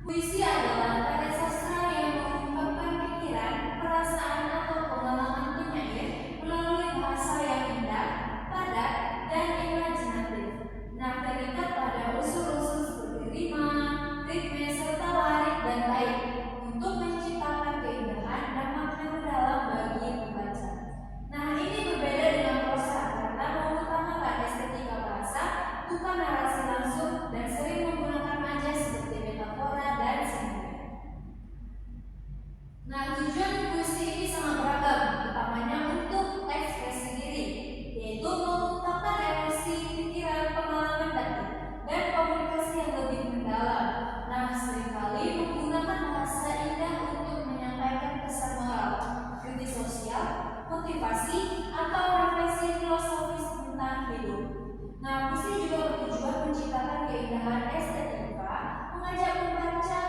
Puisi adalah karya sastra yang mengungkapkan pikiran, perasaan, atau pengalaman penyair melalui bahasa yang indah, padat, dan imajinatif. Nah, terikat pada unsur-unsur seperti rima, ritme, serta larik dan baik untuk menciptakan keindahan dan makna mendalam bagi pembaca. Nah, ini berbeda dengan prosa karena mengutamakan estetika bahasa, bukan narasi langsung, dan sering menggunakan majas seperti metafora dan simbol. Nah, tujuan puisi ini sangat beragam, utamanya untuk ekspresi diri, yaitu mengungkapkan emosi, pikiran, pengalaman batin, dan komunikasi yang lebih mendalam. Nah, seringkali menggunakan bahasa indah untuk menyampaikan pesan moral, kritik sosial, motivasi, atau refleksi filosofis tentang hidup. Nah, puisi juga bertujuan menciptakan keindahan estetika, mengajak pembaca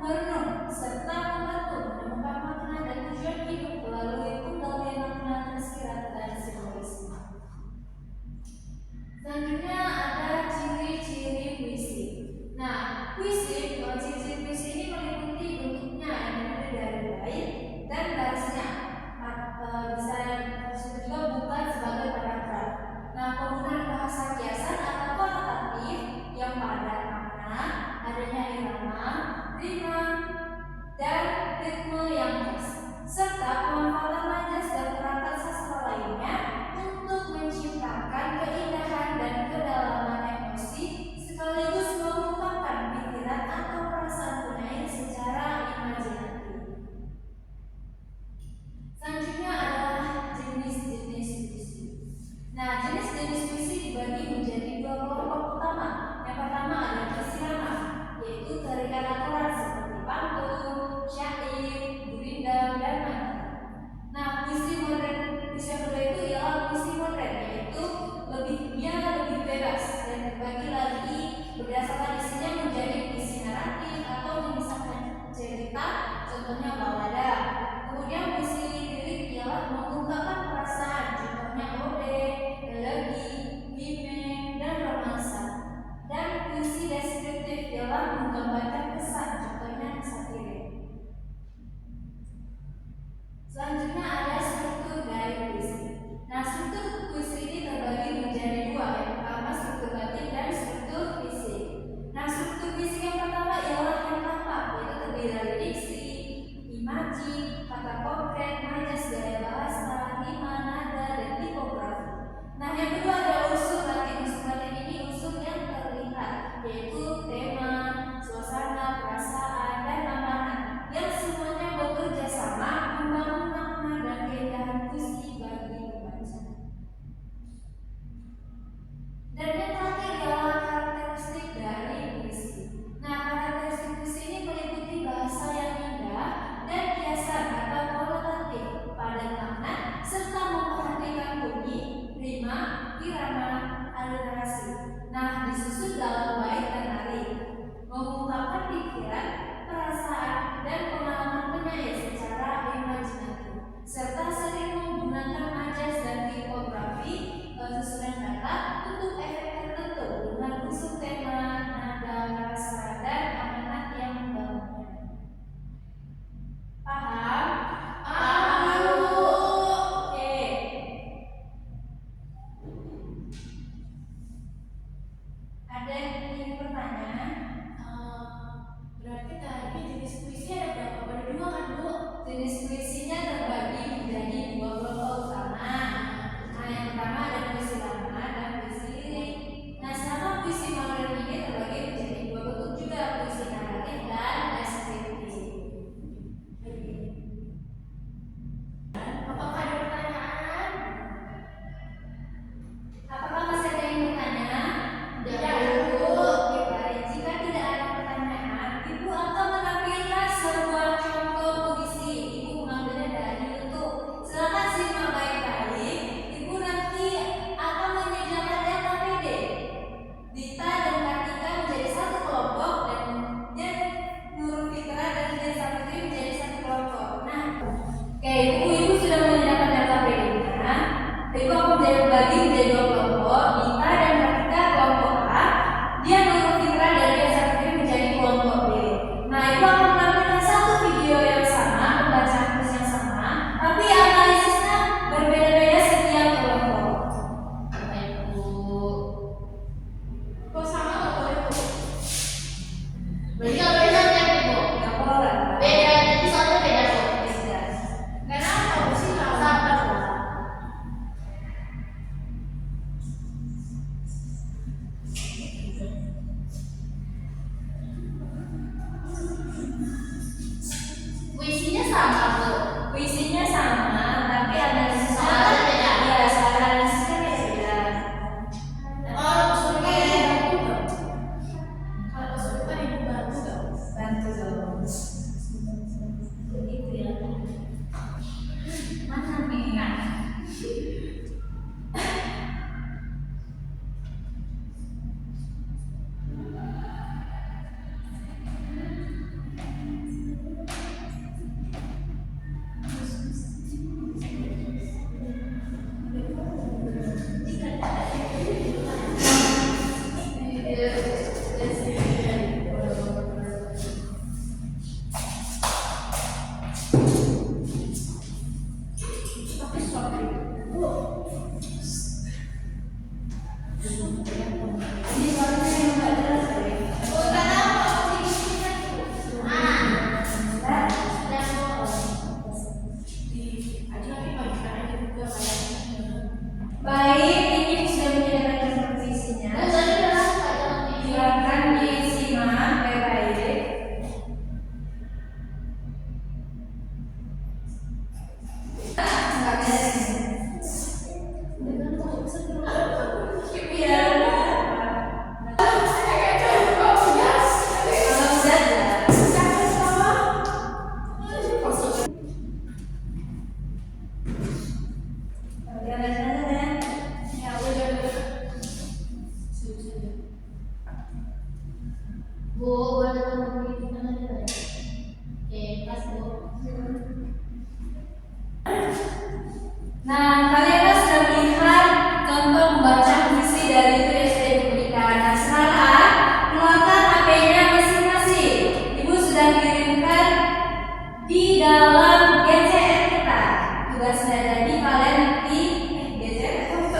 merenung, serta membantu menemukan makna dan tujuan hidup melalui penggalian makna tersirat dan simbolisme. Selanjutnya ada ciri-ciri puisi. Nah, ciri-ciri puisi ini meliputi bentuknya yang terdiri dari bait dan barisnya. Bisa disebut juga bukan sebagai paragraf. Nah, penggunaan bahasa kiasan atau konotatif yang padat makna, adanya irama, rima, dan ritme yang khas, serta pemanfaatan majas dan perangkat sastra lainnya untuk menciptakan keindahan dan kedalaman emosi sekaligus mengungkapkan pikiran atau perasaan penyair secara imajinatif. Selanjutnya adalah jenis-jenis puisi. Nah, jenis-jenis puisi dibagi menjadi dua kelompok utama. Yang pertama ada puisi rama, yaitu tarikan aturan seperti pantun, syair, gurindam, dan mantap. Nah, puisi yang kedua itu ialah puisi modern, yaitu lebih bebas dan terbagi lagi berdasarkan isinya menjadi puisi naratif atau mengisahkan cerita, contohnya balada. Kemudian puisi lirik ialah mengungkapkan perasaan, contohnya ode, elegi, hime, dan romansa. Dan puisi deskriptif ialah menggambarkan kesan, contohnya satire. Selanjutnya ada struktur dari puisi. Nah, struktur puisi ini terbagi menjadi dua. Yang pertama struktur batin dan struktur fisik. Nah, struktur fisik yang pertama ialah yang tampak, yaitu terdiri dari diksi, imaji, kata konkret, majas, gaya bahasa, rima, nada, dan tipografi. Nah, yang kedua ada unsur batin. Unsur batin ini unsur yang terlihat, yaitu tema, suasana, perasaan, dan amanat, yang semuanya bekerja sama membangun makna dan keindahan puisi bagi pembaca. Dan yang terakhir adalah karakteristik dari puisi. Nah, karakteristik puisi ini meliputi bahasa yang indah dan kiasan atau konotatif, padat makna, serta memperhatikan bunyi, rima, irama, aliterasi. Nah, disusun dalam bait dan narik, mengungkapkan pikiran, perasaan, dan pengalaman penyair secara imajinatif, serta sering menggunakan majas dan tipografi susunan kata untuk efek tertentu dengan unsur tema, nada, rasa, dan amanat yang membangunnya. Paham? Paham dulu. Oke. Ada yang ingin bertanya? Berarti Nah, Ibu akan menampilkan satu video yang sama, pembacaan tulis yang sama, tapi analisisnya berbeda-beda setiap kelompok. Baik, Bu. Kok sama nggak boleh, Bu? Berarti kalau beda kan, Bu? Nggak boleh. Beda, jadi soalnya beda, Bu. Beda. Kenapa, Bu, sih kalau Sama, Bu. Puisinya sama, Bu. Puisinya sama, tapi analisisnya Soalnya beda. Iya, soal analisisnya beda-beda. kalau kesulitan Ibu bantu nggak? Kalau kesulitan Ibu bantu nggak? Bantu dong. Begitu ya. Mana nih? Ini suaranya yang nggak jelas deh. Oh, kenapa? Nah, baik, ini sudah menyediakan puisinya. Silakan disimak baik-baik. Nggak ada ini. Iya. Kalau udah ada. Udah ada ya. Ya, udah. Bu, boleh tolong dibikin aja ya? Oke, pas, Bu. Nah, kalian sudah melihat contoh membaca puisi dari tulis yang diberikan. Nah, sekarang keluarkan HP-nya masing-masing. Ibu sudah kirimkan di dalam GCR kita. Tugasnya jadi kalian nanti GCR grup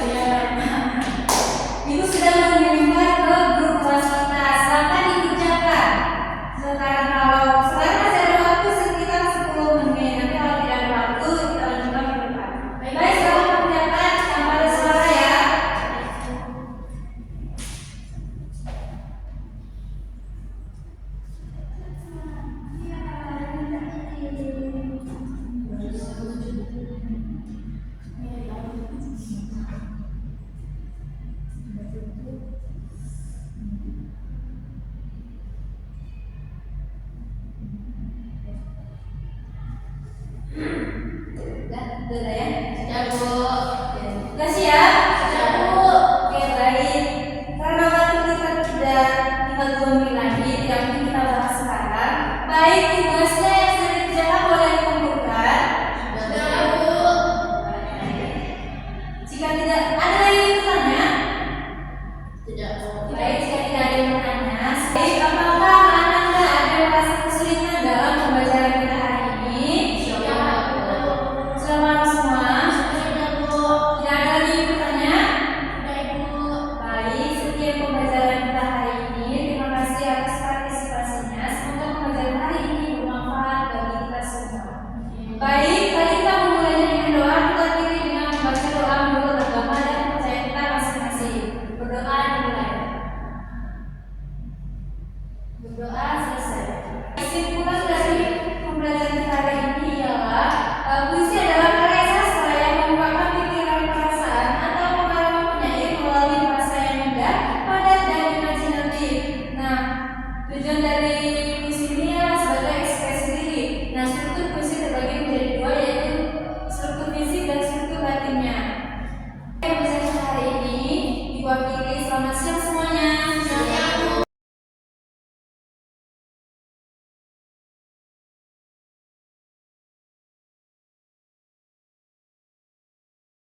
ya. Ibu sudah mengirimkan ke grup kelas kita. Silakan dikerjakan. Sekarang masih ada waktu sekitar 10 menit. Nanti kalau tidak ada waktu kita lanjutkan ke depan. Baik, selamat mengerjakan tanpa ada suara ya. Udah ya? Sudah, Bu. Udah siap? Sudah, Bu. Oke, baik. Karena waktu kita tidak tinggal 2 menit lagi, tidak mungkin kita bahas sekarang. Baik, tugasnya yang sudah dikerjakan boleh dikumpulkan. Sudah, Bu. Jika tidak ada lagi yang bertanya, Tidak, Bu. baik, jika tidak ada yang bertanya, baik, apa